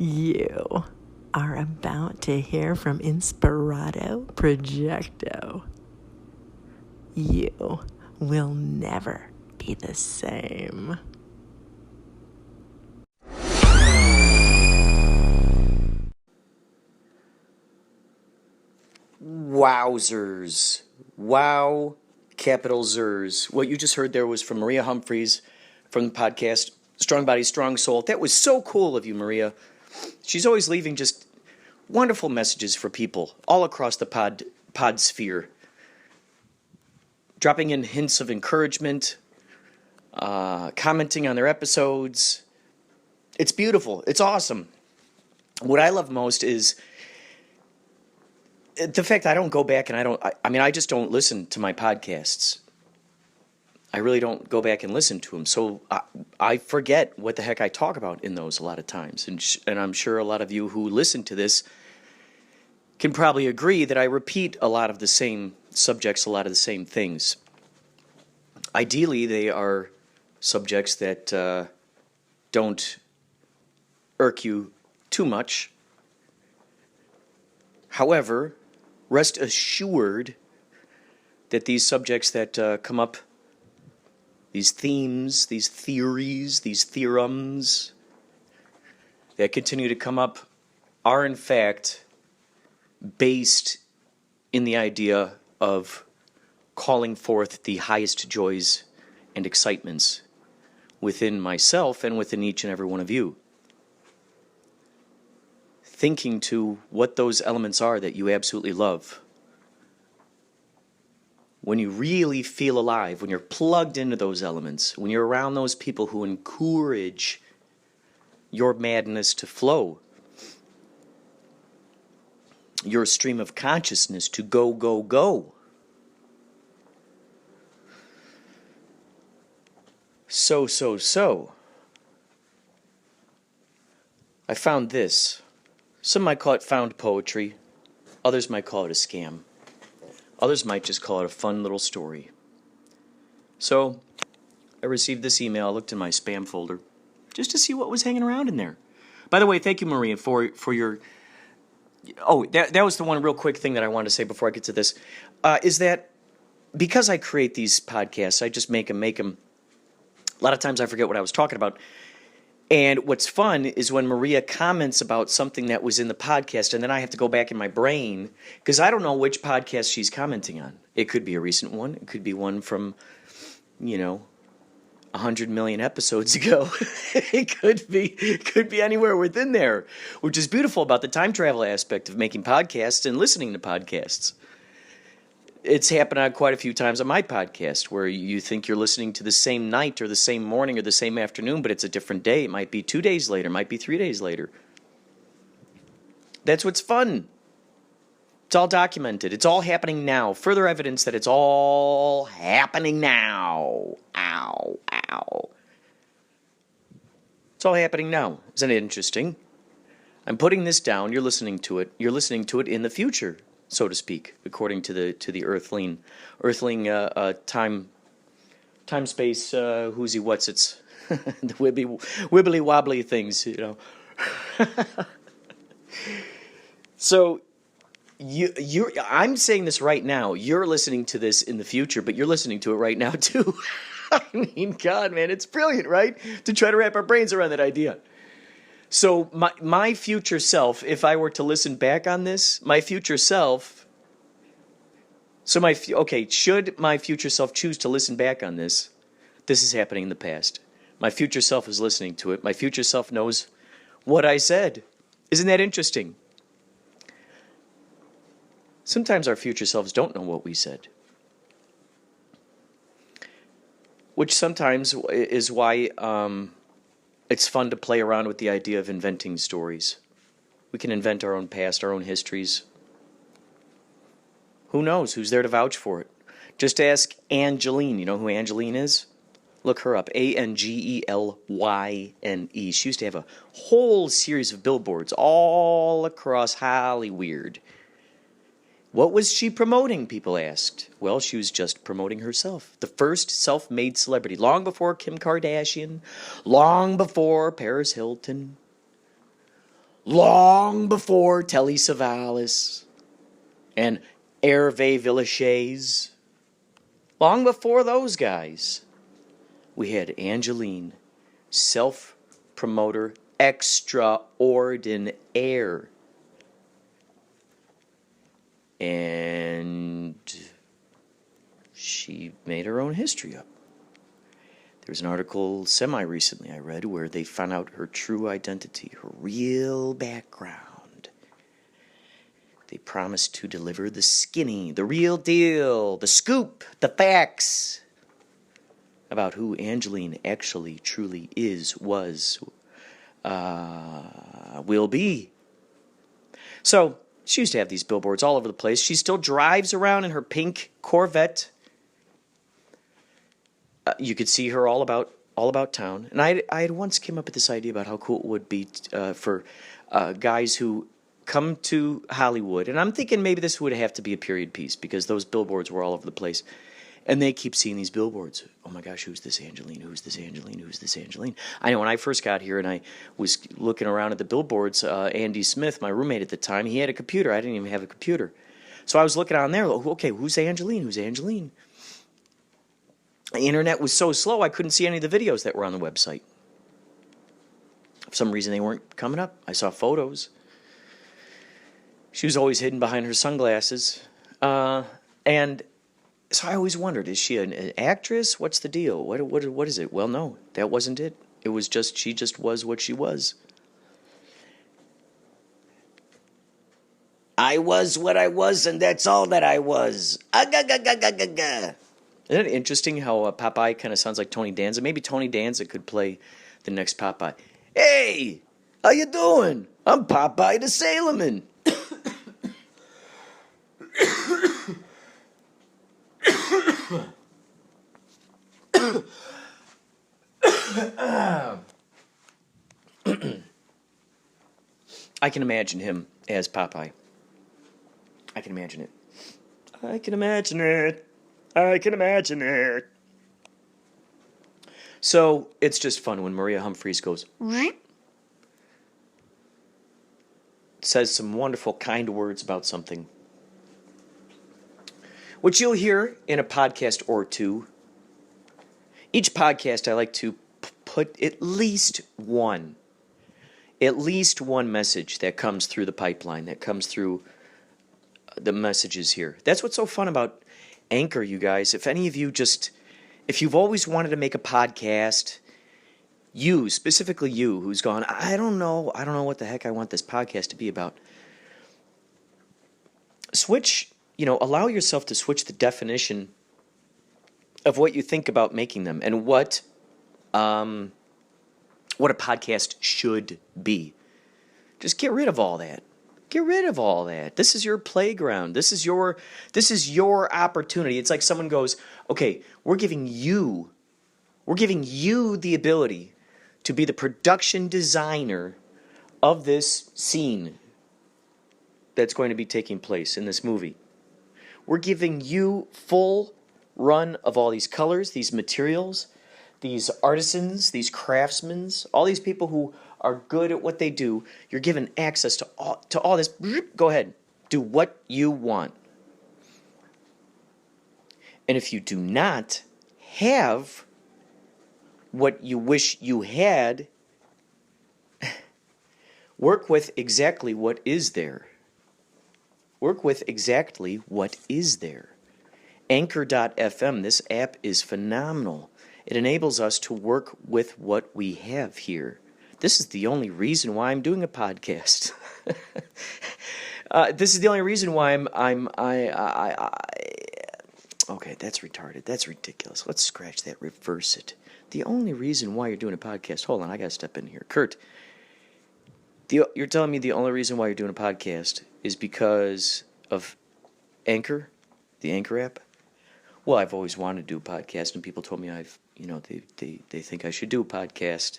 You are about to hear from Inspirado, Projecto. You will never be the same. Wowzers. Wow, capital Zers. What you just heard there was from Maria Humphreys from the podcast Strong Body, Strong Soul. That was so cool of you, Maria. She's always leaving just wonderful messages for people all across the pod sphere. Dropping in hints of encouragement, commenting on their episodes. It's beautiful. It's awesome. What I love most is the fact I don't go back and I just don't listen to my podcasts. I really don't go back and listen to them. So I forget what the heck I talk about in those a lot of times. And I'm sure a lot of you who listen to this can probably agree that I repeat a lot of the same subjects, a lot of the same things. Ideally, they are subjects that don't irk you too much. However, rest assured that these subjects that come up, these themes, these theories, these theorems that continue to come up are in fact based in the idea of calling forth the highest joys and excitements within myself and within each and every one of you. Thinking to what those elements are that you absolutely love. When you really feel alive, when you're plugged into those elements, when you're around those people who encourage your madness to flow, your stream of consciousness to go, go, go. So. I found this. Some might call it found poetry. Others might call it a scam. Others might just call it a fun little story. So, I received this email. I looked in my spam folder just to see what was hanging around in there. By the way, thank you, Maria, for your... Oh, that was the one real quick thing that I wanted to say before I get to this. Is that because I create these podcasts, I just make them. A lot of times I forget what I was talking about. And what's fun is when Maria comments about something that was in the podcast, and then I have to go back in my brain, because I don't know which podcast she's commenting on. It could be a recent one. It could be one from, 100 million episodes ago. It could be anywhere within there, which is beautiful about the time travel aspect of making podcasts and listening to podcasts. It's happened on quite a few times on my podcast where you think you're listening to the same night or the same morning or the same afternoon, but it's a different day. It might be 2 days later, it might be 3 days later. That's what's fun. It's all documented. It's all happening now. Further evidence that it's all happening now. Ow. It's all happening now. Isn't it interesting? I'm putting this down. You're listening to it. You're listening to it in the future, so to speak, according to the Earthling time space whoozy what's it's the wibbly wobbly things, So I'm saying this right now. You're listening to this in the future, but you're listening to it right now too. I mean, God, man, it's brilliant, right? To try to wrap our brains around that idea. So my future self, if I were to listen back on this, my future self. So should my future self choose to listen back on this? This is happening in the past. My future self is listening to it. My future self knows what I said. Isn't that interesting? Sometimes our future selves don't know what we said. Which sometimes is why it's fun to play around with the idea of inventing stories. We can invent our own past, our own histories. Who knows? Who's there to vouch for it? Just ask Angeline. You know who Angeline is? Look her up. Angelyne. She used to have a whole series of billboards all across Hollywood. What was she promoting, people asked. Well, she was just promoting herself. The first self-made celebrity, long before Kim Kardashian, long before Paris Hilton, long before Telly Savalas and Hervé Villechaize, long before those guys, we had Angeline, self-promoter extraordinaire. And she made her own history up. There was an article semi-recently I read where they found out her true identity, her real background. They promised to deliver the skinny, the real deal, the scoop, the facts about who Angeline actually truly is, was, will be. So, she used to have these billboards all over the place. She still drives around in her pink Corvette. You could see her all about town. And I had once came up with this idea about how cool it would be for guys who come to Hollywood. And I'm thinking maybe this would have to be a period piece because those billboards were all over the place. And they keep seeing these billboards. Oh my gosh, who's this Angeline? Who's this Angeline? Who's this Angeline? I know when I first got here and I was looking around at the billboards, Andy Smith, my roommate at the time, he had a computer. I didn't even have a computer. So I was looking on there, okay, who's Angeline? Who's Angeline? The internet was so slow I couldn't see any of the videos that were on the website. For some reason they weren't coming up. I saw photos. She was always hidden behind her sunglasses. And so I always wondered, is she an actress? What's the deal? What is it? Well, no, that wasn't it. It was just, she just was what she was. I was what I was, and that's all that I was. Isn't it interesting how Popeye kind of sounds like Tony Danza? Maybe Tony Danza could play the next Popeye. Hey, how you doing? I'm Popeye the Sailorman. I can imagine him as Popeye. I can imagine it. I can imagine it. I can imagine it. So it's just fun when Maria Humphreys goes, says some wonderful, kind words about something, which you'll hear in a podcast or two. Each podcast I like to put at least one message that comes through the pipeline, that comes through the messages here. That's what's so fun about Anchor, you guys. If any of you if you've always wanted to make a podcast, you, specifically you, who's gone, I don't know what the heck I want this podcast to be about. Allow yourself to switch the definition of what you think about making them and what a podcast should be. Just get rid of all that. Get rid of all that. This is your playground. This is your opportunity. It's like someone goes, okay, we're giving you the ability to be the production designer of this scene that's going to be taking place in this movie. We're giving you full run of all these colors, these materials, these artisans, these craftsmen, all these people who are good at what they do. You're given access to all this. Go ahead. Do what you want. And if you do not have what you wish you had, work with exactly what is there. Work with exactly what is there. Anchor.fm, this app is phenomenal. It enables us to work with what we have here. This is the only reason why I'm doing a podcast. This is the only reason why okay, that's retarded. That's ridiculous. Let's scratch that, reverse it. The only reason why you're doing a podcast, hold on, I gotta step in here. Kurt, you're telling me the only reason why you're doing a podcast is because of Anchor, the Anchor app? Well, I've always wanted to do a podcast, and people told me they think I should do a podcast.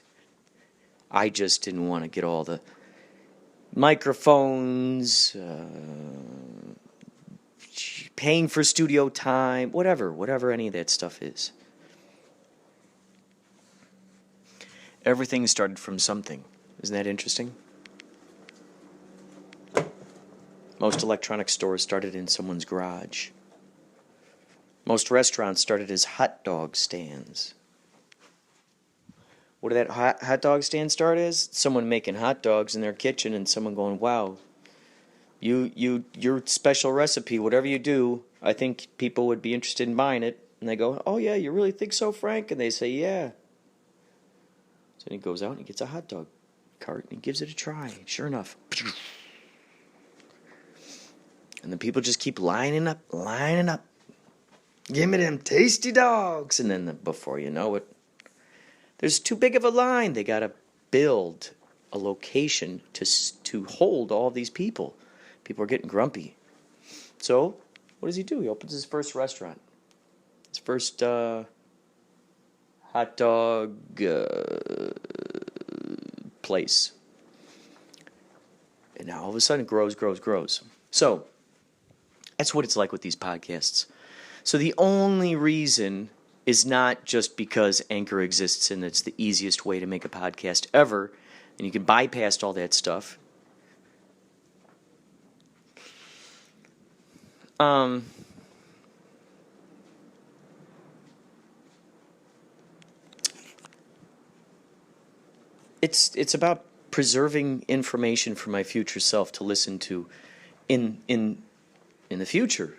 I just didn't want to get all the microphones, paying for studio time, whatever any of that stuff is. Everything started from something. Isn't that interesting? Most electronic stores started in someone's garage. Most restaurants started as hot dog stands. What did that hot dog stand start as? Someone making hot dogs in their kitchen and someone going, wow, your special recipe, whatever you do, I think people would be interested in buying it. And they go, oh yeah, you really think so, Frank? And they say, yeah. So then he goes out and he gets a hot dog cart and he gives it a try. Sure enough. And the people just keep lining up. Give me them tasty dogs. And then before you know it, there's too big of a line. They got to build a location to hold all these people. People are getting grumpy. So what does he do? He opens his first restaurant. His first hot dog place. And now all of a sudden it grows. So that's what it's like with these podcasts. So the only reason is not just because Anchor exists and it's the easiest way to make a podcast ever, and you can bypass all that stuff. It's about preserving information for my future self to listen to in the future.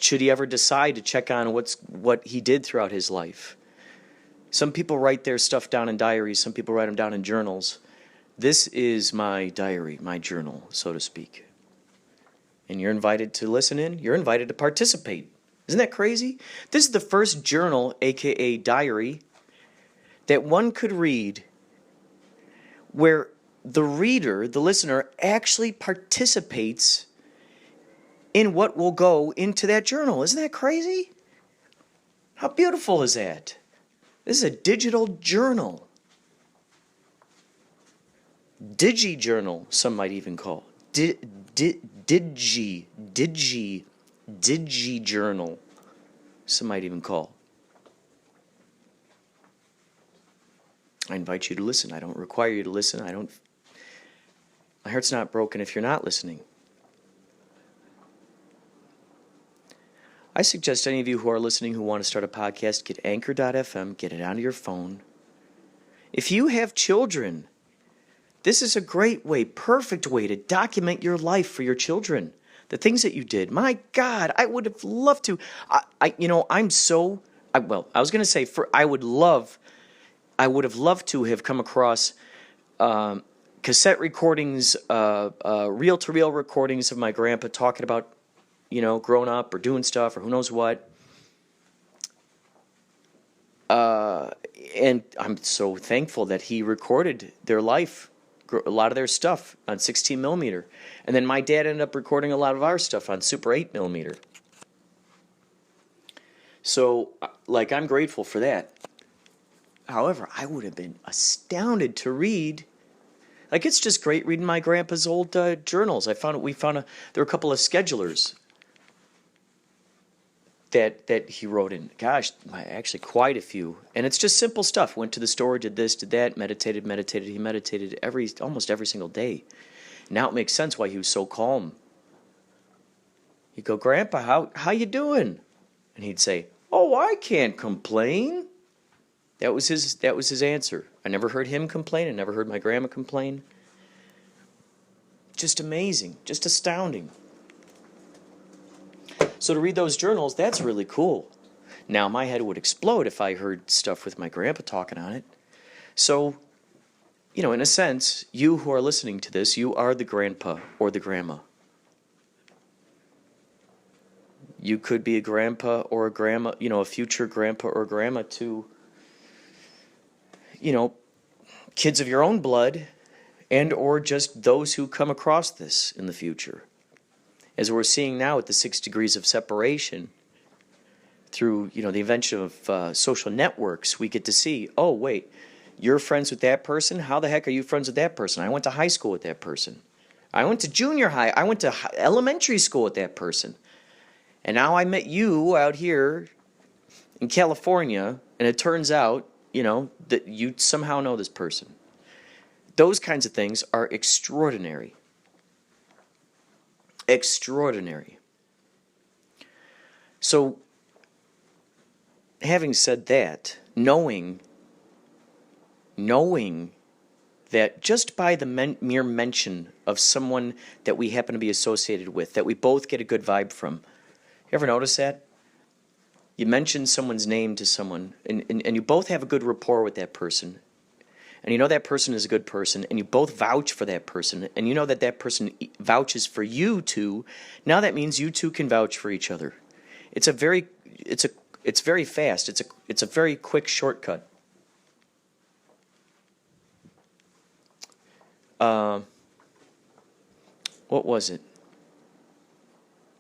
Should he ever decide to check on what he did throughout his life. Some people write their stuff down in diaries. Some people write them down in journals. This is my diary, my journal, so to speak. And you're invited to listen in. You're invited to participate. Isn't that crazy? This is the first journal, a.k.a. diary, that one could read where the reader, the listener, actually participates in what will go into that journal. Isn't that crazy? How beautiful is that? This is a digital journal. Digi-journal, some might even call. Digi-journal, some might even call. I invite you to listen. I don't require you to listen. My heart's not broken if you're not listening. I suggest any of you who are listening who want to start a podcast, get Anchor.fm, get it onto your phone. If you have children, this is a great way, perfect way to document your life for your children. The things that you did. My God, I would have loved to. I was going to say, I would have loved to have come across cassette recordings, reel-to-reel recordings of my grandpa talking about, growing up or doing stuff or who knows what. And I'm so thankful that he recorded their life, a lot of their stuff on 16 millimeter. And then my dad ended up recording a lot of our stuff on Super 8 millimeter. So, I'm grateful for that. However, I would have been astounded to read. It's just great reading my grandpa's old journals. There were a couple of schedulers that he wrote in. Gosh, actually quite a few. And it's just simple stuff. Went to the store, did this, did that, meditated. He meditated almost every single day. Now it makes sense why he was so calm. He'd go, Grandpa, how you doing? And he'd say, oh, I can't complain. That was his answer. I never heard him complain. I never heard my grandma complain. Just amazing. Just astounding. So to read those journals, that's really cool. Now, my head would explode if I heard stuff with my grandpa talking on it. So, in a sense, you who are listening to this, you are the grandpa or the grandma. You could be a grandpa or a grandma, a future grandpa or grandma to, kids of your own blood and or just those who come across this in the future. As we're seeing now with the 6 degrees of separation, through the invention of social networks, we get to see, oh, wait, you're friends with that person? How the heck are you friends with that person? I went to high school with that person. I went to junior high. I went to elementary school with that person. And now I met you out here in California, and it turns out, that you somehow know this person. Those kinds of things are extraordinary. extraordinary. So, having said that, knowing that just by the mere mention of someone that we happen to be associated with, that we both get a good vibe from, you ever notice that? You mention someone's name to someone, and you both have a good rapport with that person, and you know that person is a good person, and you both vouch for that person, and you know that that person vouches for you too. Now that means you two can vouch for each other. It's very fast. It's a very quick shortcut. What was it?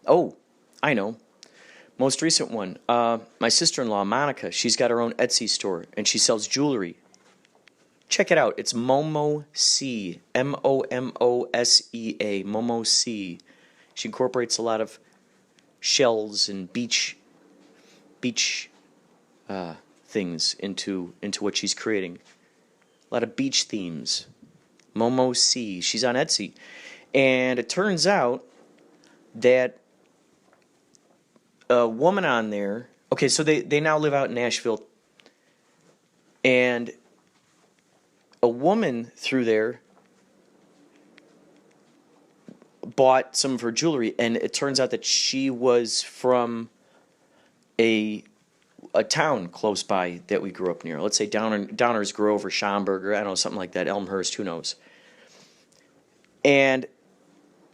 Oh, I know. Most recent one. My sister-in-law, Monica, she's got her own Etsy store, and she sells jewelry. Check it out. It's Momo C. Momosea. Momo C. She incorporates a lot of shells and beach things into what she's creating. A lot of beach themes. Momo C. She's on Etsy. And it turns out that a woman on there... Okay, so they now live out in Nashville. And a woman through there bought some of her jewelry, and it turns out that she was from a town close by that we grew up near. Let's say Downers Grove or Schaumburg or I don't know, something like that, Elmhurst, who knows. And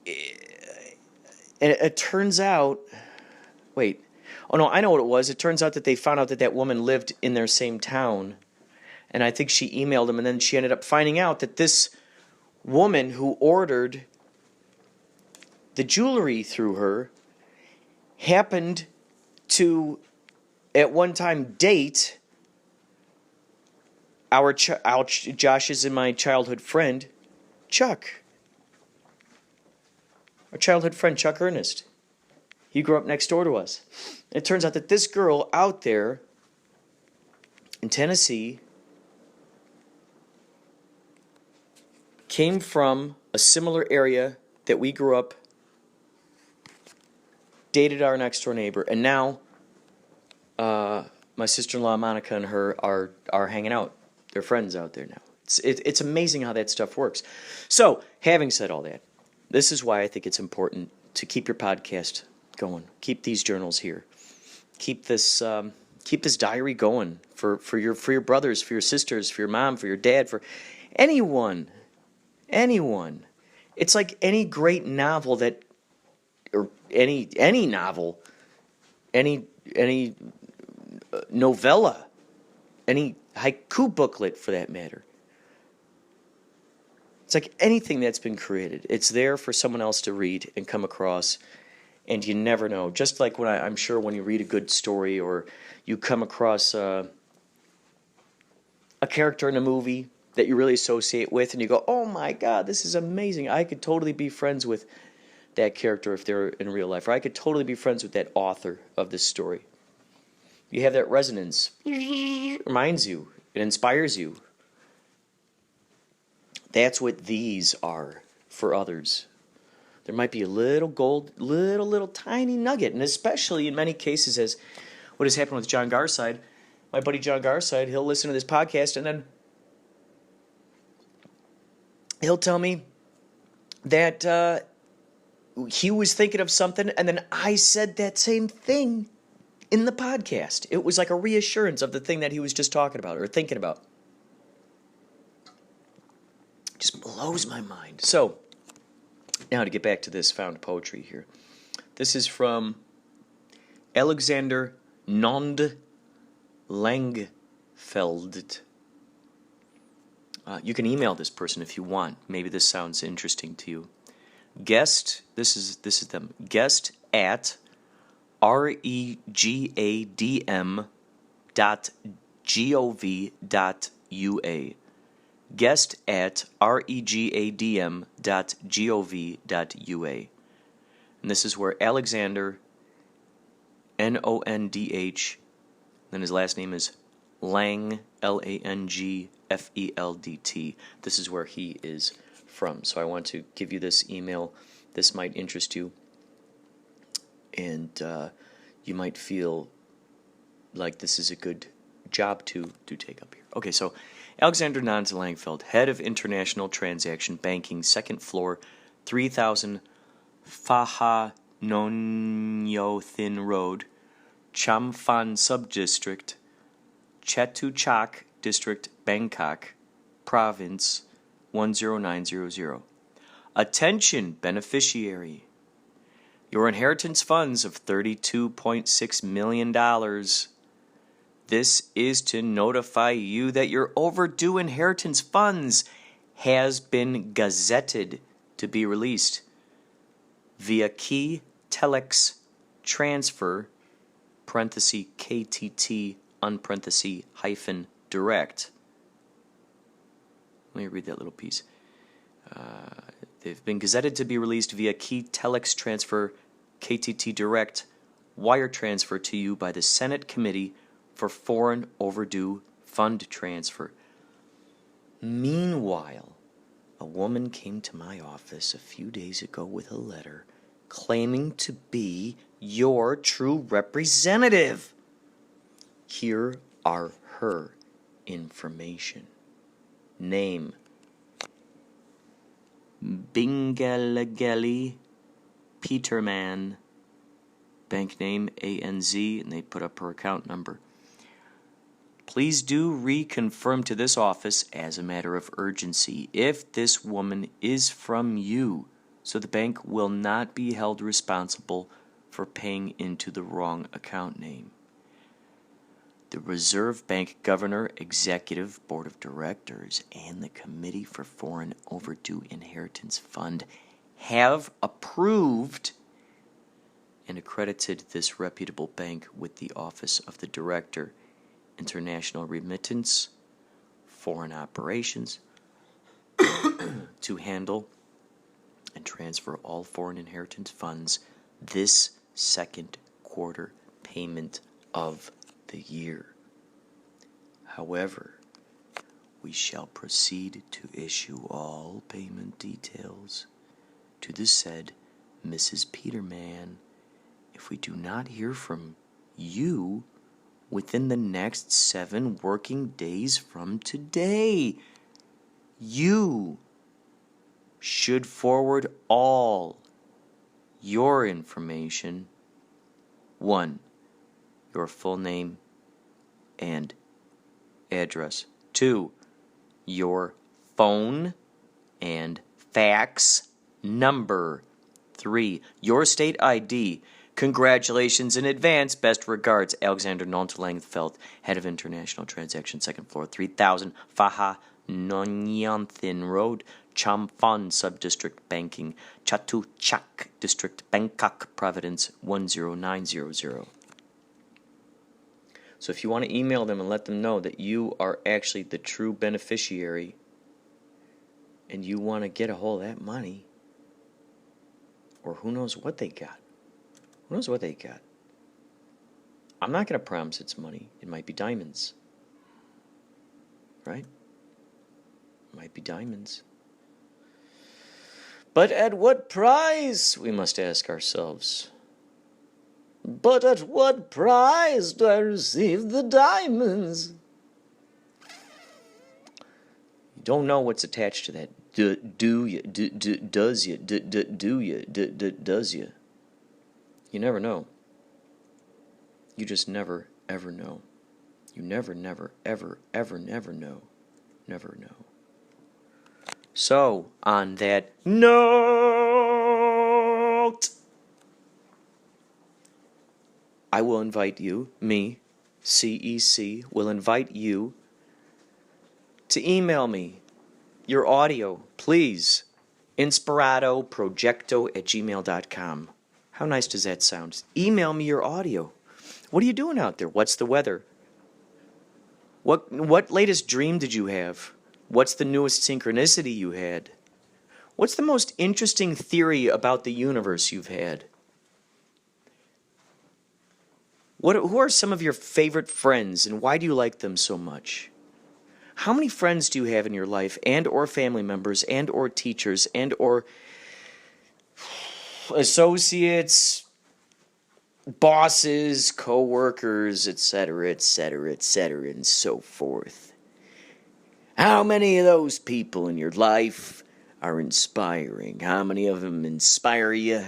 it turns out, I know what it was. It turns out that they found out that woman lived in their same town, and I think she emailed him, and then she ended up finding out that this woman who ordered the jewelry through her happened to, at one time, date Josh's and my childhood friend, Chuck. Our childhood friend, Chuck Ernest. He grew up next door to us. It turns out that this girl out there in Tennessee came from a similar area that we grew up, dated our next door neighbor, and now my sister-in-law Monica and her are hanging out. They're friends out there now. It's amazing how that stuff works. So, having said all that, this is why I think it's important to keep your podcast going. Keep these journals here. Keep this diary going for your brothers, for your sisters, for your mom, for your dad, for anyone. It's like any great novel or any novel, any novella, any haiku booklet for that matter. It's like anything that's been created. It's there for someone else to read and come across, and you never know. Just like I'm sure when you read a good story or you come across a character in a movie that you really associate with, and you go, oh my God, this is amazing. I could totally be friends with that character if they're in real life, or I could totally be friends with that author of this story. You have that resonance. It reminds you. It inspires you. That's what these are for others. There might be a little tiny nugget, and especially in many cases, as what has happened with John Garside, my buddy John Garside, he'll listen to this podcast, and then he'll tell me that he was thinking of something, and then I said that same thing in the podcast. It was like a reassurance of the thing that he was just talking about or thinking about. Just blows my mind. So, now to get back to this found poetry here. This is from Alexander Nond Langfeld. You can email this person if you want. Maybe this sounds interesting to you. Guest them. Guest at regadm.gov.ua. Guest at regadm.gov.ua. And this is where Alexander, Nondh, then his last name is Lang, Langfeldt. This is where he is from. So I want to give you this email. This might interest you. and you might feel like this is a good job to take up here. Okay, so Alexander Nonz-Langfeld, head of International Transaction Banking, second floor, 3000 Pha Nonyo Thin Road, Champhan Subdistrict, Chatuchak District, Bangkok, Province 10900. Attention, beneficiary. Your inheritance funds of $32.6 million. This is to notify you that your overdue inheritance funds has been gazetted to be released via key telex transfer, parenthesis KTT, unparenthesis hyphen direct. Let me read that little piece. They've been gazetted to be released via key telex transfer, KTT direct, wire transfer to you by the Senate Committee for Foreign Overdue Fund Transfer. Meanwhile, a woman came to my office a few days ago with a letter claiming to be your true representative. Here are her information. Name: Bingalageli Peterman. Bank name ANZ, and they put up her account number. Please do reconfirm to this office as a matter of urgency if this woman is from you, so the bank will not be held responsible for paying into the wrong account name. The Reserve Bank Governor, Executive Board of Directors, and the Committee for Foreign Overdue Inheritance Fund have approved and accredited this reputable bank with the Office of the Director, International Remittance, Foreign Operations, to handle and transfer all foreign inheritance funds this second quarter payment of the year. However, we shall proceed to issue all payment details to the said Mrs. Peterman if we do not hear from you within the next 7 working days from today. You should forward all your information. 1. Your full name and address. 2. Your phone and fax number. 3. Your state ID. Congratulations in advance. Best regards, Alexander Nonz-Langfeld, head of International Transaction, second floor, 3000 Pha Nonyon Thin Road, Champhan Subdistrict Banking, Chatuchak District, Bangkok, Province 10900. So if you want to email them and let them know that you are actually the true beneficiary and you want to get a hold of that money, or who knows what they got. Who knows what they got? I'm not going to promise it's money. It might be diamonds. Right? It might be diamonds. But at what price, we must ask ourselves. But at what price do I receive the diamonds? You don't know what's attached to that. Do you? Does you? Do you? Does you? You never know. You just never, ever know. You never, ever, never know. Never know. So, on that note, I will invite you, me, CEC, will invite you to email me your audio, please. Inspirado, Projecto@gmail.com. How nice does that sound? Email me your audio. What are you doing out there? What's the weather? What latest dream did you have? What's the newest synchronicity you had? What's the most interesting theory about the universe you've had? Who are some of your favorite friends, and why do you like them so much? How many friends do you have in your life, and or family members, and or teachers, and or associates, bosses, co-workers, etc., etc., etc., and so forth. How many of those people in your life are inspiring? How many of them inspire you,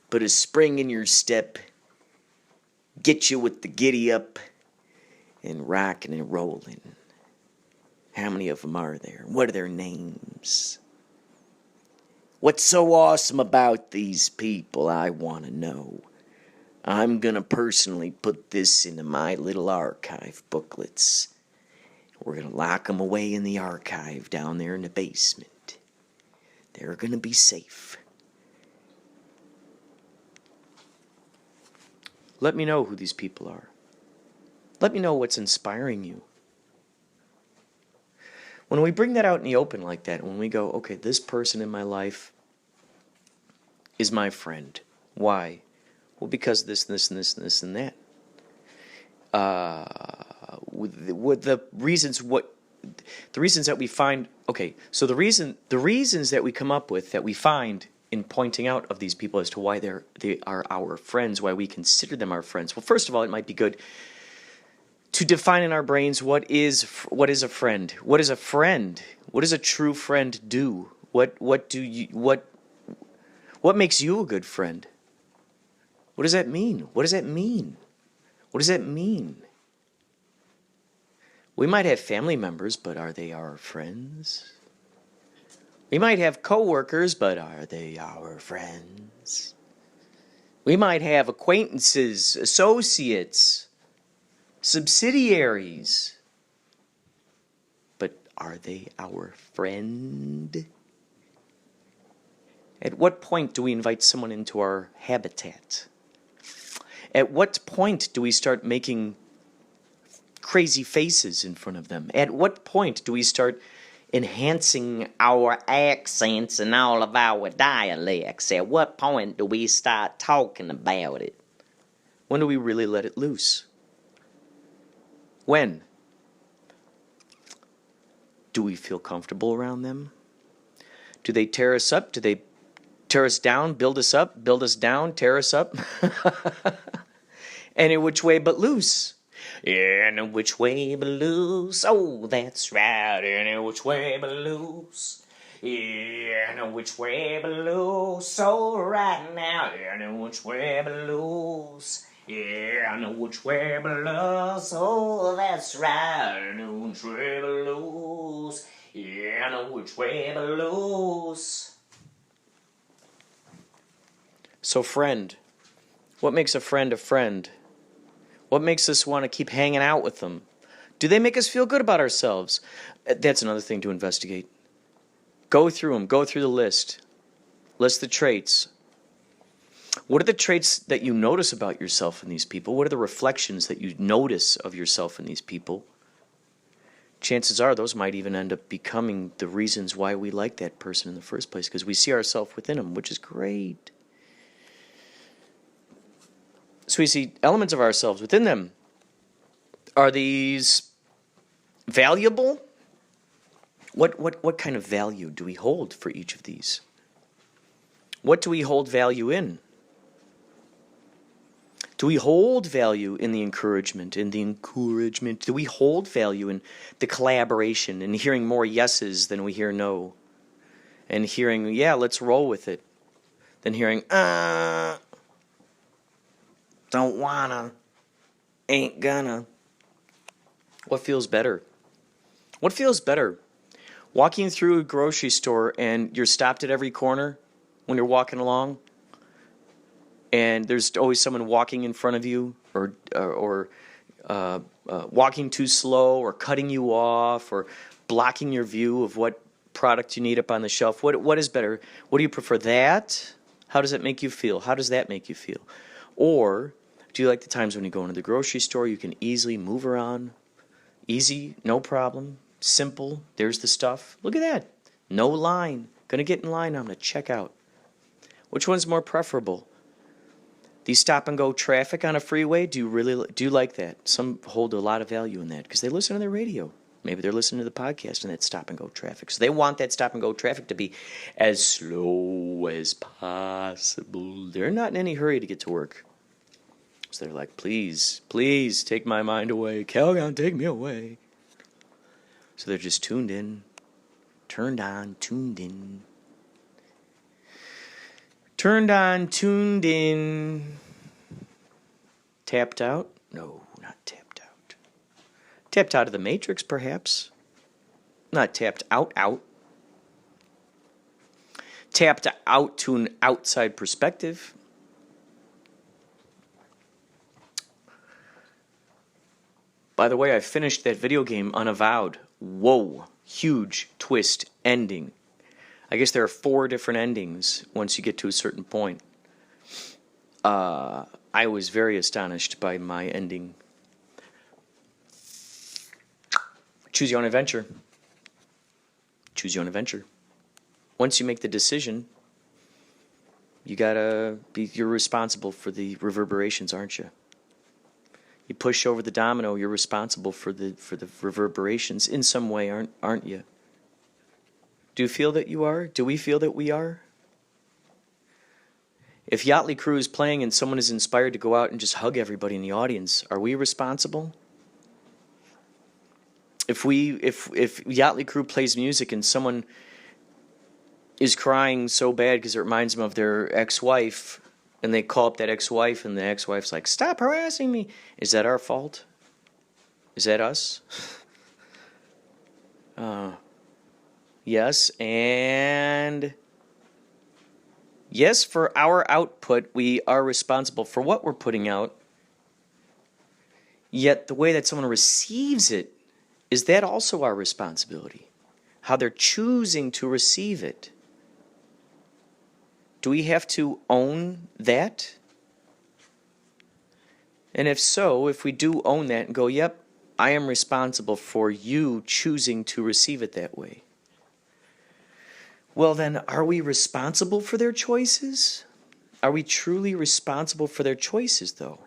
put a spring in your step, get you with the giddy up, and rocking and rolling? How many of them are there? What are their names? What's so awesome about these people? I want to know. I'm going to personally put this into my little archive booklets. We're going to lock them away in the archive down there in the basement. They're going to be safe. Let me know who these people are. Let me know what's inspiring you. When we bring that out in the open like that, when we go, okay, this person in my life is my friend. Why? Well, because this, and this, and this, and this, and that. With the reasons that we find, okay, so the reasons that we come up with, that we find in pointing out of these people as to why they are our friends, why we consider them our friends. Well, first of all, it might be good to define in our brains what is a friend. What is a friend? What does a true friend do? What makes you a good friend? What does that mean? What does that mean? What does that mean? We might have family members, but are they our friends? We might have coworkers, but are they our friends? We might have acquaintances, associates, subsidiaries, but are they our friend? At what point do we invite someone into our habitat? At what point do we start making crazy faces in front of them? At what point do we start enhancing our accents and all of our dialects? At what point do we start talking about it? When do we really let it loose? When? Do we feel comfortable around them? Do they tear us up? Do they tear us down, build us up, build us down, tear us up? Any which way but loose. Any which way but loose. Oh, that's right. Any which way but loose. Any which way but loose. So right now. Any which way but loose. Any which way but loose. Oh, that's right. Any which way but loose. Any which way but loose. So, friend. What makes a friend a friend? What makes us want to keep hanging out with them? Do they make us feel good about ourselves? That's another thing to investigate. Go through them. Go through the list. List the traits. What are the traits that you notice about yourself in these people? What are the reflections that you notice of yourself in these people? Chances are those might even end up becoming the reasons why we like that person in the first place, because we see ourselves within them, which is great. So we see elements of ourselves within them. Are these valuable? What kind of value do we hold for each of these? What do we hold value in? Do we hold value in the encouragement, Do we hold value in the collaboration, and hearing more yeses than we hear no? And hearing, yeah, let's roll with it. Than hearing, don't wanna, ain't gonna. What feels better? What feels better? Walking through a grocery store and you're stopped at every corner when you're walking along, and there's always someone walking in front of you, or walking too slow, or cutting you off, or blocking your view of what product you need up on the shelf. What is better? What do you prefer? That? How does it make you feel? How does that make you feel? Or do you like the times when you go into the grocery store, you can easily move around? Easy, no problem, simple, there's the stuff. Look at that. No line. Gonna get in line, I'm gonna check out. Which one's more preferable? The stop and go traffic on a freeway, do you like that? Some hold a lot of value in that because they listen to their radio. Maybe they're listening to the podcast in that stop and go traffic. So they want that stop and go traffic to be as slow as possible. They're not in any hurry to get to work. So they're like, please, please take my mind away. Calgon, take me away. So they're just tuned in, turned on, tuned in. Turned on, tuned in. Tapped out? No, not tapped out. Tapped out of the Matrix, perhaps. Not tapped out. Tapped out to an outside perspective. By the way, I finished that video game unavowed. Whoa, huge twist ending. I guess there are 4 different endings once you get to a certain point. I was very astonished by my ending. Choose your own adventure. Choose your own adventure. Once you make the decision, you're responsible for the reverberations, aren't you? You push over the domino, you're responsible for the reverberations in some way, aren't you? Do you feel that you are? Do we feel that we are? If Yachtly Crew is playing and someone is inspired to go out and just hug everybody in the audience, are we responsible? If Yachtly Crew plays music and someone is crying so bad because it reminds them of their ex-wife, and they call up that ex-wife, and the ex-wife's like, "Stop harassing me," is that our fault? Is that us? Yes, and yes, for our output, we are responsible for what we're putting out. Yet the way that someone receives it, is that also our responsibility? How they're choosing to receive it. Do we have to own that? And if so, if we do own that and go, yep, I am responsible for you choosing to receive it that way. Well, then, are we responsible for their choices? Are we truly responsible for their choices, though?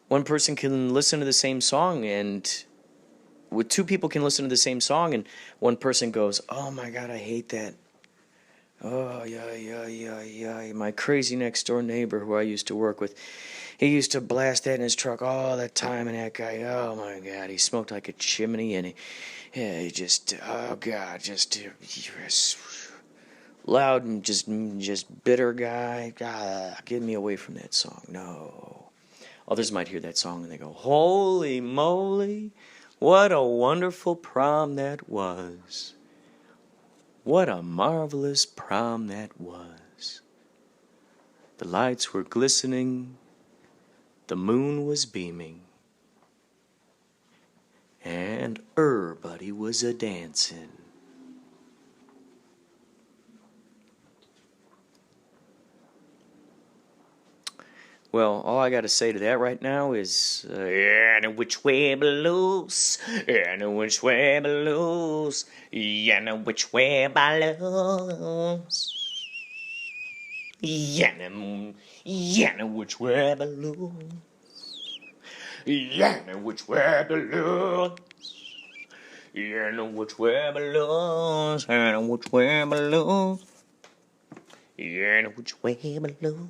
One person can listen to the same song, and 2 people can listen to the same song, and one person goes, "Oh my God, I hate that. Oh, yeah. My crazy next door neighbor who I used to work with, he used to blast that in his truck all the time, and that guy, oh my God, he smoked like a chimney, and he just, oh God, just loud and just bitter guy. God, get me away from that song." No. Others might hear that song and they go, "Holy moly, what a wonderful prom that was. What a marvelous prom that was. The lights were glistening, the moon was beaming, and everybody was a-dancing." Well, all I got to say to that right now is, and which way blues, and which way blues, and which way blues, and which way blues, and which way blues, and which way blues, and which way blues, and which way blues.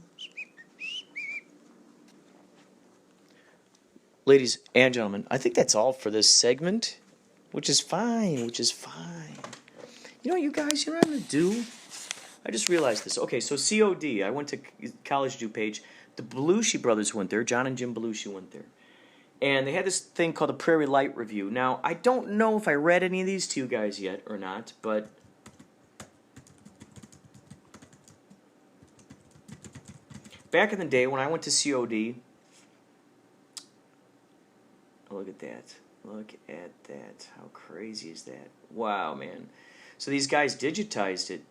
Ladies and gentlemen, I think that's all for this segment, which is fine. You know, you guys, you know what I'm going to do? I just realized this. Okay, so COD, I went to college DuPage. The Belushi brothers went there. John and Jim Belushi went there. And they had this thing called the Prairie Light Review. Now, I don't know if I read any of these to you guys yet or not, but back in the day when I went to COD, look at that. Look at that. How crazy is that? Wow, man. So these guys digitized it.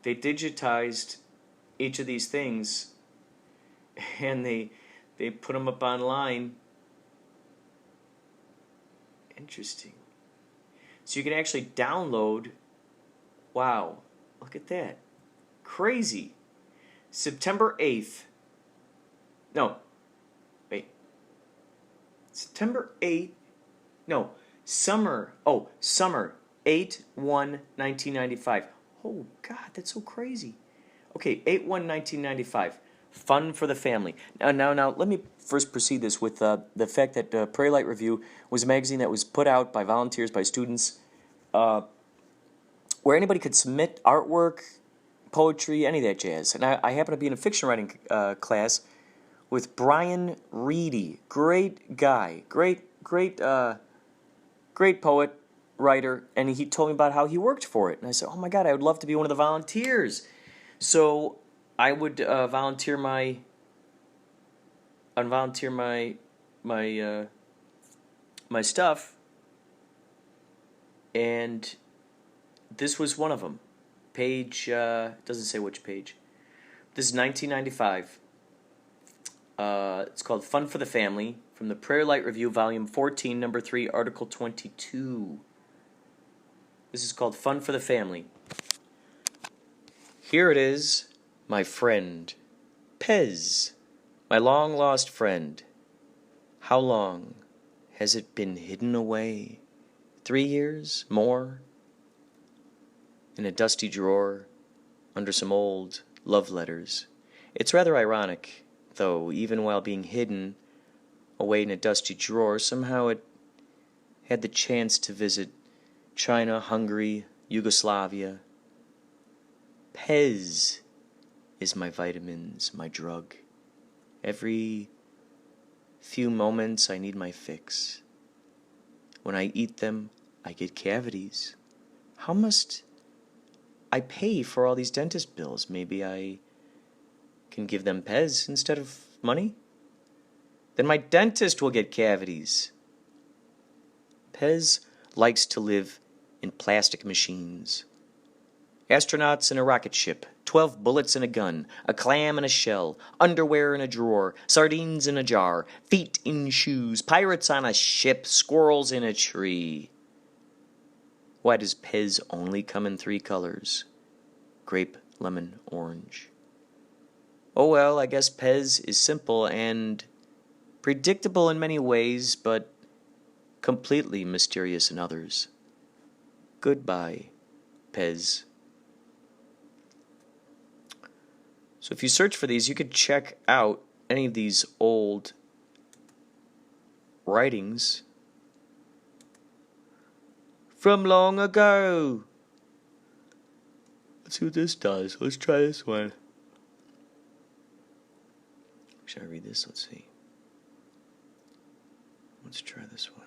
They digitized each of these things, and they put them up online. Interesting. So you can actually download. Wow. Look at that. Crazy. September 8th. No. Wait. September 8th. No. Summer 8/1/1995. Oh, God, that's so crazy. Okay, 8/1/1995. Fun for the family. Now, let me first proceed this with the fact that Prairie Light Review was a magazine that was put out by volunteers, by students, where anybody could submit artwork, poetry, any of that jazz. And I happen to be in a fiction writing class with Brian Reedy. Great guy. Great poet, writer. And he told me about how he worked for it. And I said, oh my God, I would love to be one of the volunteers. So I would volunteer my stuff, and this was one of them. Page doesn't say which page. This is 1995. It's called Fun for the Family, from the Prairie Light Review, Volume 14, Number 3, Article 22. This is called Fun for the Family. Here it is, my friend, Pez, my long-lost friend. How long has it been hidden away? 3 years? More? In a dusty drawer, under some old love letters. It's rather ironic, though, even while being hidden away in a dusty drawer, somehow it had the chance to visit China, Hungary, Yugoslavia. Pez is my vitamins, my drug. Every few moments I need my fix. When I eat them, I get cavities. How must I pay for all these dentist bills? Maybe I can give them Pez instead of money? Then my dentist will get cavities. Pez likes to live in plastic machines. Astronauts in a rocket ship, 12 bullets in a gun, a clam in a shell, underwear in a drawer, sardines in a jar, feet in shoes, pirates on a ship, squirrels in a tree. Why does Pez only come in 3 colors? Grape, lemon, orange. Oh well, I guess Pez is simple and predictable in many ways, but completely mysterious in others. Goodbye, Pez. So if you search for these, you could check out any of these old writings from long ago. Let's see what this does. Let's try this one. Should I read this? Let's see. Let's try this one.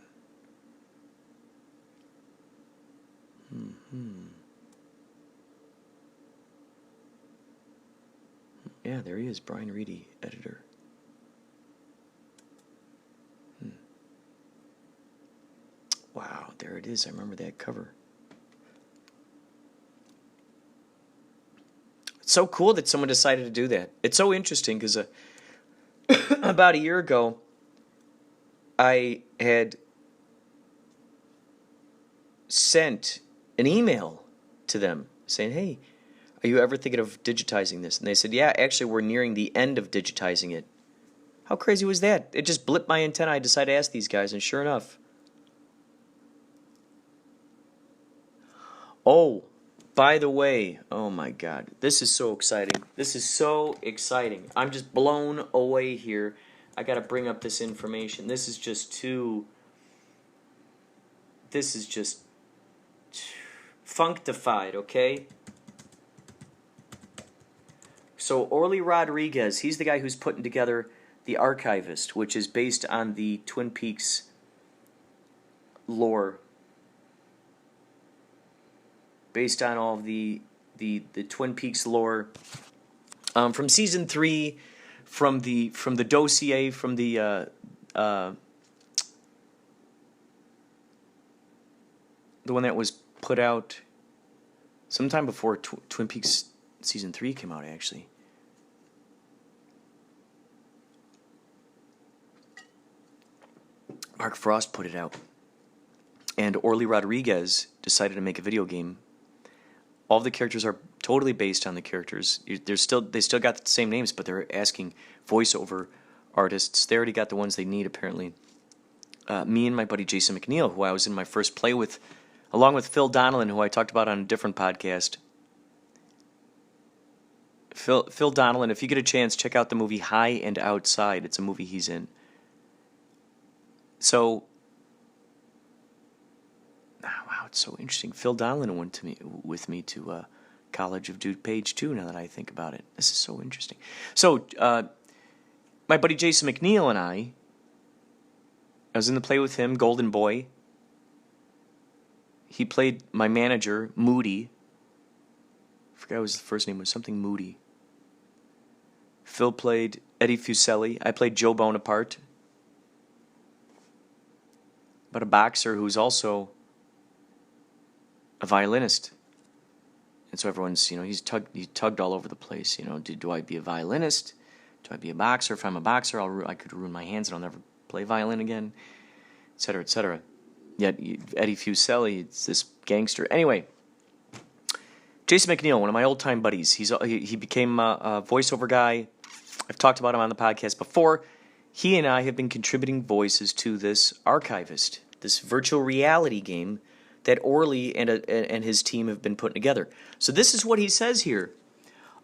Yeah, there he is, Brian Reedy, editor. Wow, there it is. I remember that cover. It's so cool that someone decided to do that. It's so interesting because about a year ago, I had sent an email to them saying, hey, are you ever thinking of digitizing this? And they said, yeah, actually, we're nearing the end of digitizing it. How crazy was that? It just blipped my antenna. I decided to ask these guys, and sure enough. Oh, by the way, oh my God, this is so exciting. This is so exciting. I'm just blown away here. I got to bring up this information. This is just functified, okay? So Orly Rodriguez, he's the guy who's putting together The Archivist, which is based on the Twin Peaks lore. Based on all of the Twin Peaks lore. From season 3, from the dossier, from the one that was put out sometime before Twin Peaks season 3 came out, actually. Mark Frost put it out. And Orly Rodriguez decided to make a video game. All of the characters are totally based on the characters. They still got the same names, but they're asking voiceover artists. They already got the ones they need, apparently. Me and my buddy Jason McNeil, who I was in my first play with, along with Phil Donnellan, who I talked about on a different podcast. Phil Donnellan, if you get a chance, check out the movie High and Outside. It's a movie he's in. So, wow, it's so interesting. Phil Donnellan went with me to College of DuPage too. Now that I think about it, this is so interesting. So, my buddy Jason McNeil and I was in the play with him, Golden Boy. He played my manager, Moody. I forgot what his first name was, something Moody. Phil played Eddie Fuselli. I played Joe Bonaparte. But a boxer who's also a violinist. And so everyone's, he tugged all over the place. Do I be a violinist? Do I be a boxer? If I'm a boxer, I could ruin my hands and I'll never play violin again, et cetera, et cetera. Yet Eddie Fuselli, it's this gangster. Anyway, Jason McNeil, one of my old-time buddies. He became a voiceover guy. I've talked about him on the podcast before. He and I have been contributing voices to this Archivist, this virtual reality game that Orly and his team have been putting together. So this is what he says here.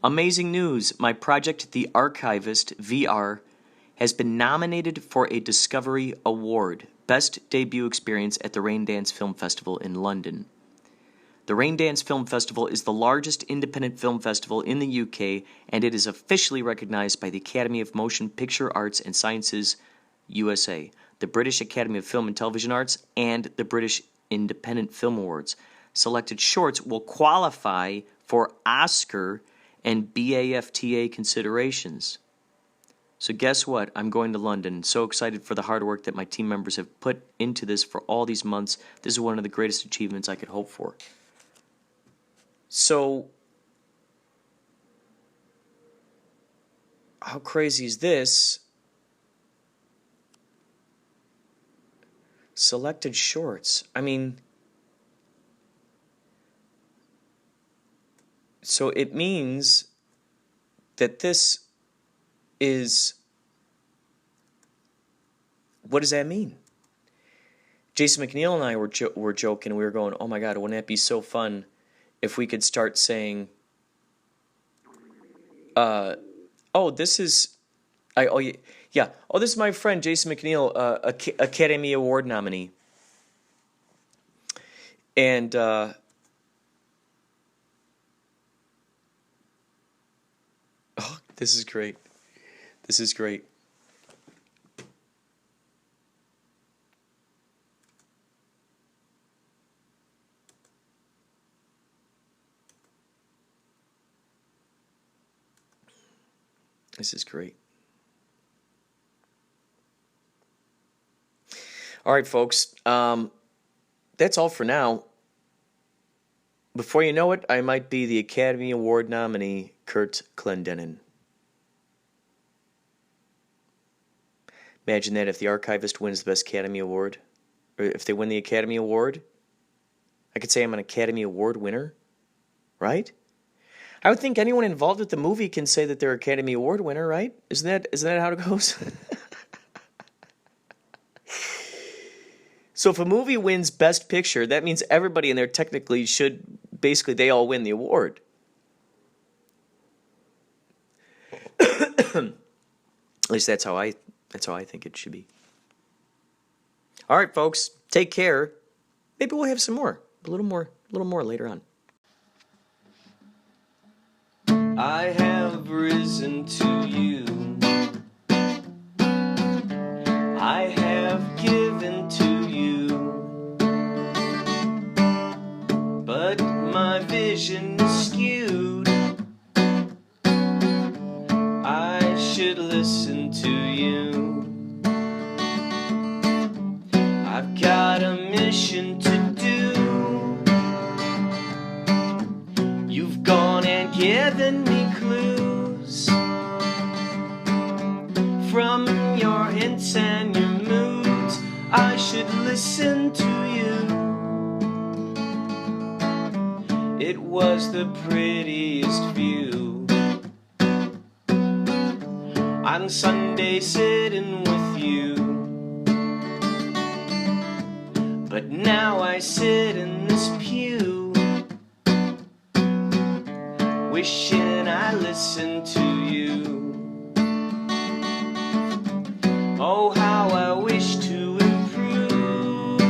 Amazing news. My project, The Archivist VR, has been nominated for a Discovery Award, Best Debut Experience at the Raindance Film Festival in London. The Raindance Film Festival is the largest independent film festival in the UK, and it is officially recognized by the Academy of Motion Picture Arts and Sciences, USA, the British Academy of Film and Television Arts, and the British Independent Film Awards. Selected shorts will qualify for Oscar and BAFTA considerations. So guess what? I'm going to London. So excited for the hard work that my team members have put into this for all these months. This is one of the greatest achievements I could hope for. So, how crazy is this? Selected shorts. I mean, so it means that this is, what does that mean? Jason McNeil and I were joking. We were going, oh my God, wouldn't that be so fun if we could start saying, this is my friend Jason McNeil, Academy Award nominee. And this is great. This is great. This is great. All right, folks. That's all for now. Before you know it, I might be the Academy Award nominee, Kurt Clendenin. Imagine that if the Archivist wins the Best Academy Award, or if they win the Academy Award, I could say I'm an Academy Award winner, right? I would think anyone involved with the movie can say that they're Academy Award winner, right? Isn't that how it goes? So if a movie wins Best Picture, that means everybody in there technically they all win the award. At least that's how I think it should be. All right, folks, take care. Maybe we'll have some more, a little more later on. I have risen to you. I have given to you. But my vision is skewed. I should listen to you. I've got a mission to do. You've gone and given me clues from your hints and your moods. I should listen to you. It was the prettiest view on Sunday sitting with you. But now I sit in this pew wishing I listened to you. Oh, how I wish to improve.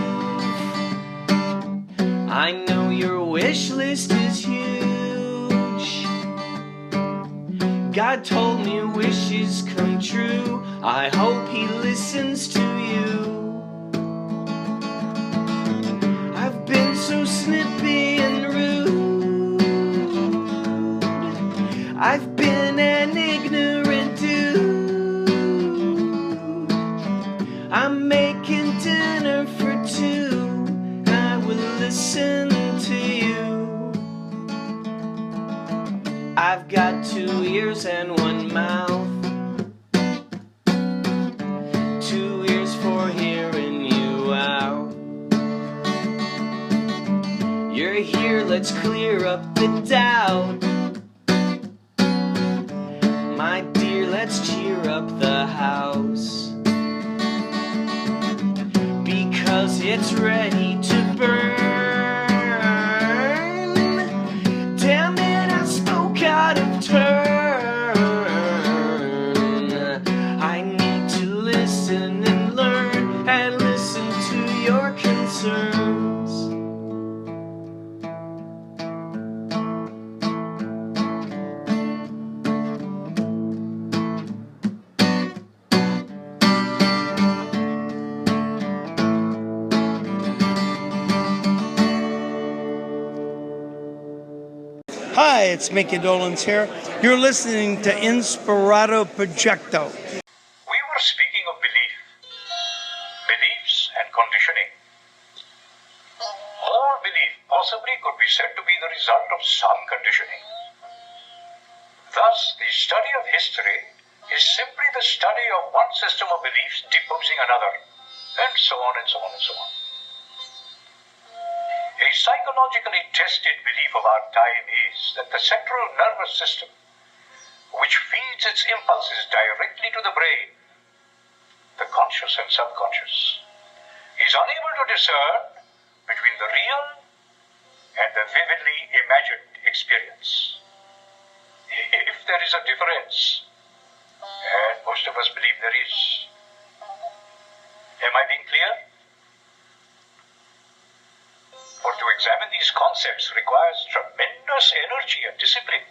I know your wish list is huge. God told me wishes come true. I hope he listens to you. I've been so snippy and rude. I've been an ignorant dude. I'm making dinner for two. I will listen to you. I've got 2 ears and 1 mouth. 2 ears for hearing you out. You're here, let's clear up the doubt. My dear, let's cheer up the house. Because it's ready to burn. Damn it, I spoke out of turn. I need to listen and learn and listen to your concerns. Hi, it's Mickey Dolenz here. You're listening to Inspirado Projecto. We were speaking of beliefs and conditioning. All belief possibly could be said to be the result of some conditioning. Thus, the study of history is simply the study of one system of beliefs deposing another, and so on and so on and so on. A psychologically tested belief of our time is that the central nervous system, which feeds its impulses directly to the brain, the conscious and subconscious, is unable to discern between the real and the vividly imagined experience. If there is a difference, and most of us believe there is, am I being clear? For to examine these concepts requires tremendous energy and discipline.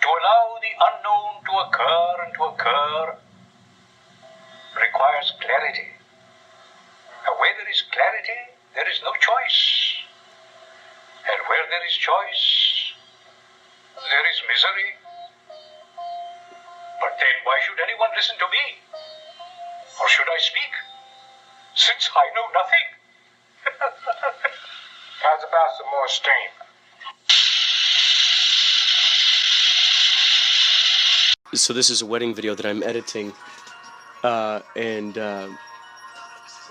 To allow the unknown to occur requires clarity. And where there is clarity, there is no choice. And where there is choice, there is misery. But then why should anyone listen to me? Or should I speak? Since I know nothing. How's about some more steam? So this is a wedding video that I'm editing,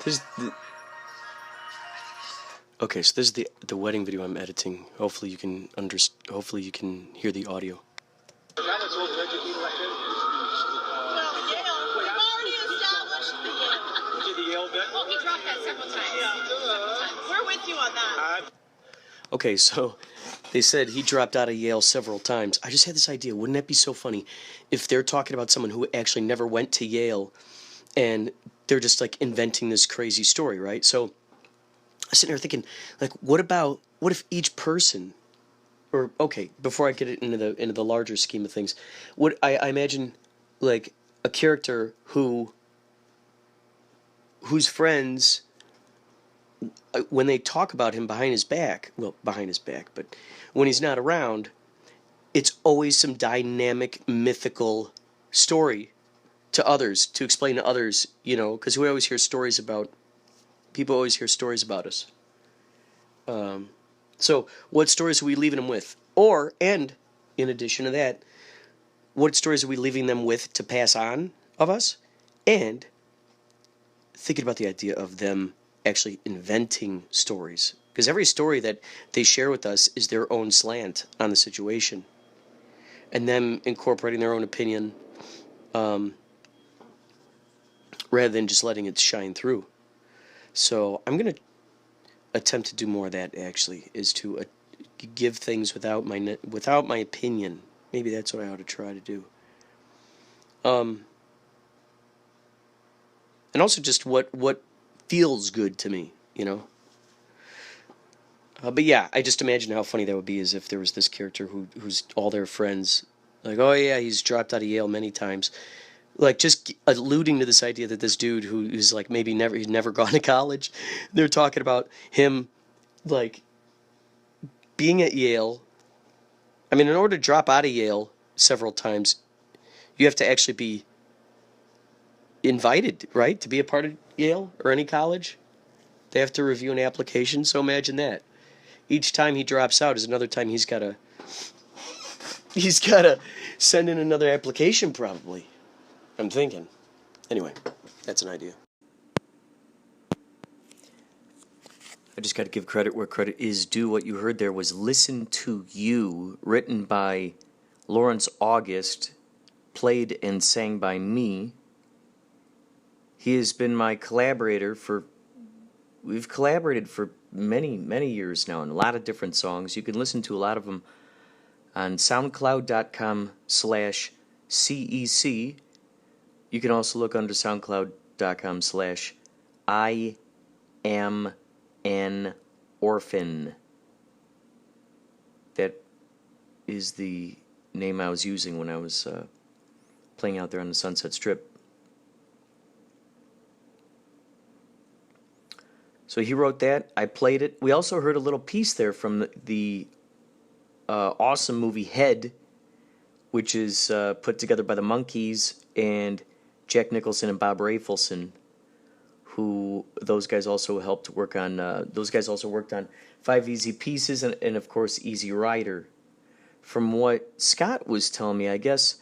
this is the wedding video I'm editing. Hopefully you can hopefully you can hear the audio. Well, Yale, we've already established the Yale. Did the Yale bit? Well, he dropped that several times. We're with you on that. Okay, so they said he dropped out of Yale several times. I just had this idea. Wouldn't that be so funny if they're talking about someone who actually never went to Yale and they're just like inventing this crazy story, right? So I was sitting there thinking, like, what if each person, or okay, before I get into the larger scheme of things, what I imagine like a character whose friends, when they talk about him behind his back, but when he's not around, it's always some dynamic, mythical story to others, to explain to others, because we always hear stories about, people always hear stories about us. So what stories are we leaving them with? And in addition to that, what stories are we leaving them with to pass on of us? And thinking about the idea of them actually inventing stories, because every story that they share with us is their own slant on the situation, and them incorporating their own opinion, rather than just letting it shine through. So I'm going to attempt to do more of that, actually, is to give things without my opinion. Maybe that's what I ought to try to do. And also just what feels good to me, you know. But yeah, I just imagine how funny that would be as if there was this character who's all their friends, like, oh yeah, he's dropped out of Yale many times, like just alluding to this idea that this dude who's like maybe he's never gone to college, they're talking about him like being at Yale. I mean, in order to drop out of Yale several times, you have to actually be invited, right, to be a part of Yale or any college. They have to review an application, so imagine that. Each time he drops out is another time he's gotta send in another application, probably. I'm thinking. Anyway, that's an idea. I just got to give credit where credit is due. What you heard there was Listen to You, written by Lawrence August, played and sang by me. He has been my collaborator we've collaborated for many, many years now in a lot of different songs. You can listen to a lot of them on soundcloud.com/CEC. You can also look under soundcloud.com/I am an orphan. That is the name I was using when I was playing out there on the Sunset Strip. So he wrote that. I played it. We also heard a little piece there from the awesome movie Head, which is put together by the Monkees and Jack Nicholson and Bob Rafelson, who those guys also helped work on. Those guys also worked on 5 Easy Pieces and of course Easy Rider. From what Scott was telling me, I guess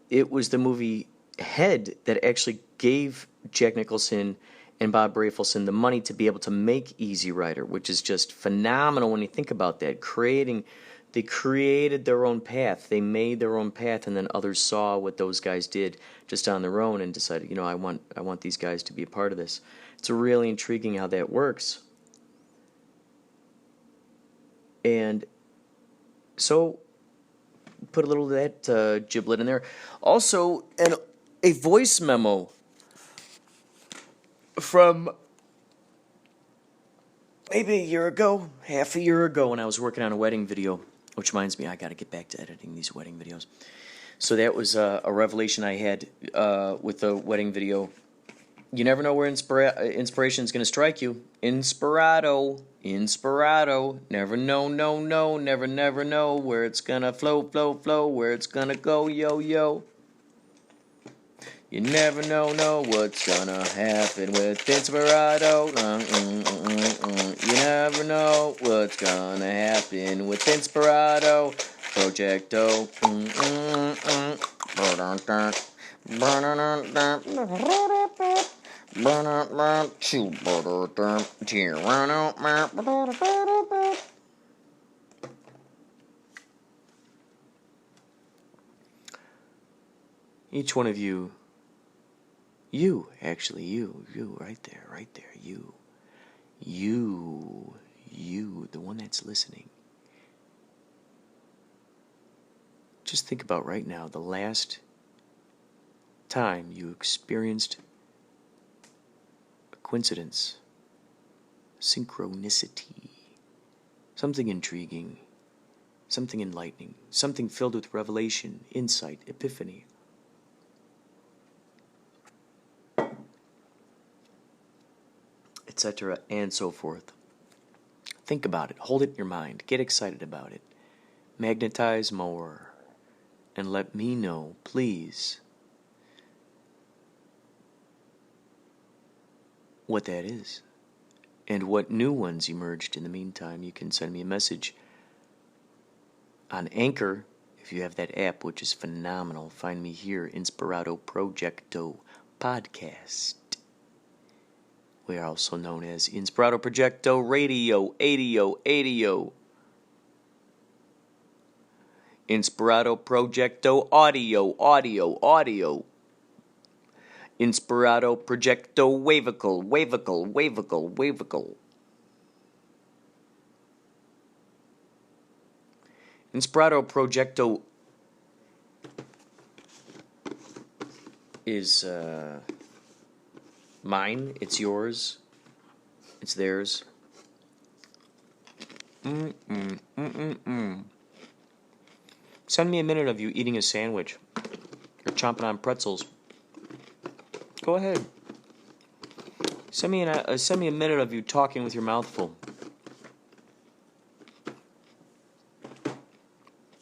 it was the movie Head that actually gave Jack Nicholson and Bob Rafelson the money to be able to make Easy Rider, which is just phenomenal when you think about that. They created their own path. They made their own path, and then others saw what those guys did just on their own and decided, I want these guys to be a part of this. It's really intriguing how that works. And so, put a little of that giblet in there. Also, a voice memo from maybe a year ago, half a year ago, when I was working on a wedding video, which reminds me, I got to get back to editing these wedding videos. So that was a revelation I had with the wedding video. You never know where inspiration is going to strike you. Inspirado. Never know, never know where it's going to flow, where it's going to go, yo. You never know what's gonna happen with Inspirado. You never know what's gonna happen with Inspirado. Projecto. Each one of you, actually, you, right there, you, the one that's listening. Just think about right now the last time you experienced a coincidence, synchronicity, something intriguing, something enlightening, something filled with revelation, insight, epiphany. Etc., and so forth. Think about it. Hold it in your mind. Get excited about it. Magnetize more. And let me know, please, what that is. And what new ones emerged in the meantime. You can send me a message on Anchor, if you have that app, which is phenomenal. Find me here, Inspirado Projecto Podcast. We are also known as Inspirado Projecto Radio, 80. Inspirado Projecto Audio. Inspirado Projecto Wavicle. Inspirado Projecto is mine. It's yours. It's theirs. Send me a minute of you eating a sandwich or chomping on pretzels. Go ahead. Send me a minute of you talking with your mouth full.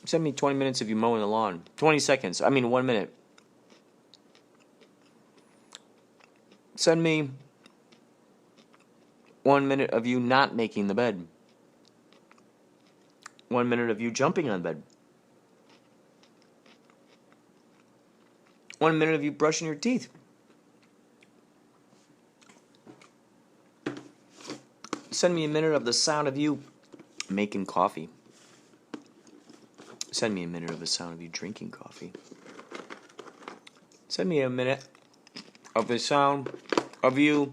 Send me 20 minutes of you mowing the lawn. 20 seconds. 1 minute. Send me 1 minute of you not making the bed. 1 minute of you jumping on bed. 1 minute of you brushing your teeth. Send me a minute of the sound of you making coffee. Send me a minute of the sound of you drinking coffee. Send me a minute of the sound of you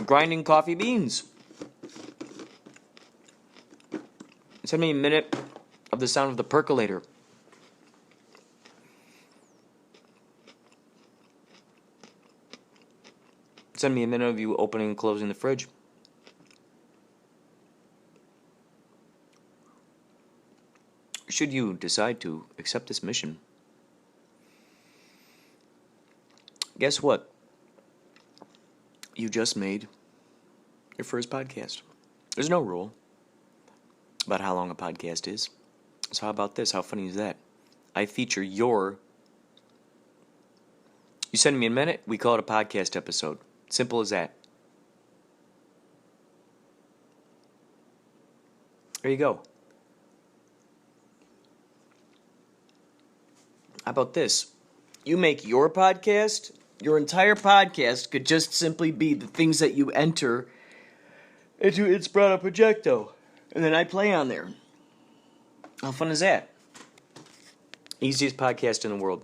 grinding coffee beans. Send me a minute of the sound of the percolator. Send me a minute of you opening and closing the fridge. Should you decide to accept this mission, guess what? You just made your first podcast. There's no rule about how long a podcast is. So how about this? How funny is that? I feature you send me a minute, we call it a podcast episode. Simple as that. There you go. How about this? You make your podcast, your entire podcast could just simply be the things that you enter into Inspirado Projecto. And then I play on there. How fun is that? Easiest podcast in the world.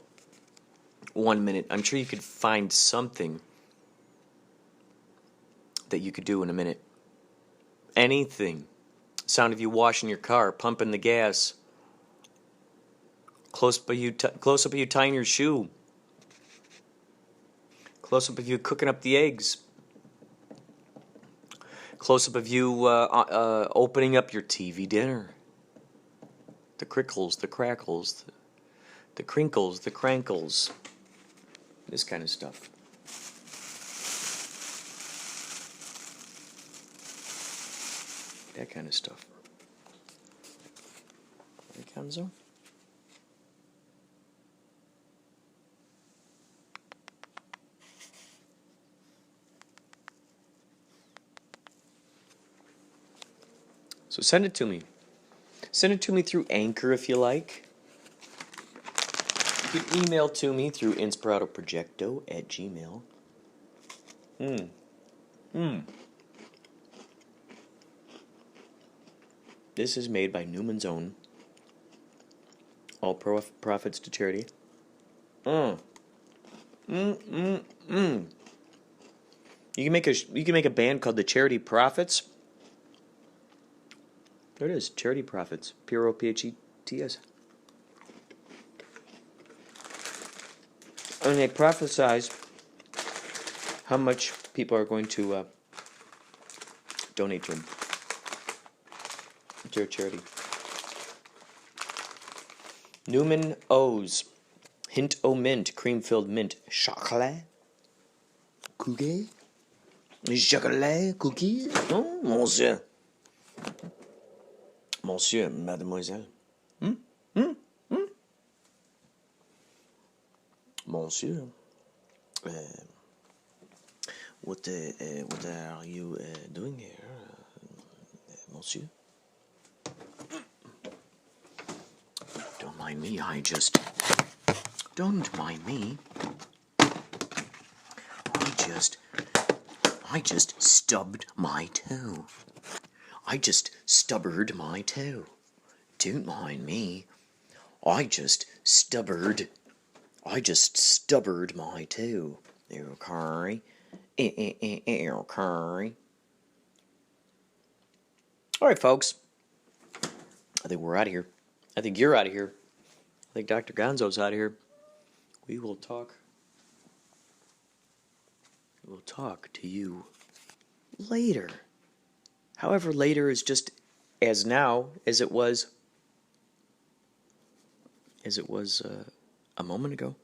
1 minute. I'm sure you could find something that you could do in a minute. Anything. Sound of you washing your car, pumping the gas. Close up of you tying your shoe. Close up of you cooking up the eggs. Close up of you opening up your TV dinner. The crickles, the crackles, the crinkles, the crankles. This kind of stuff. That kind of stuff. Alcanzo? So send it to me. Send it to me through Anchor if you like. You can email to me through inspiradoprojecto@gmail. This is made by Newman's Own. All profits to charity. You can make a band called the Charity Profits. There it is, Charity Profits. P-R-O-P-H-E-T-S. And they prophesize how much people are going to donate to them. To a charity. Newman O's. Hint O mint. Cream-filled mint. Chocolat. Cookie. Chocolat. Cookie. Oh, monsieur. Monsieur, mademoiselle. Monsieur. What are you doing here, monsieur? Don't mind me, Don't mind me. I just stubbed my toe. I just stubbered my toe. Don't mind me. I just stubbered my toe. Okay. Okay. Alright, folks. I think we're out of here. I think you're out of here. I think Dr. Gonzo's out of here. We will talk. We'll talk to you later. However, later is just as now as it was a moment ago.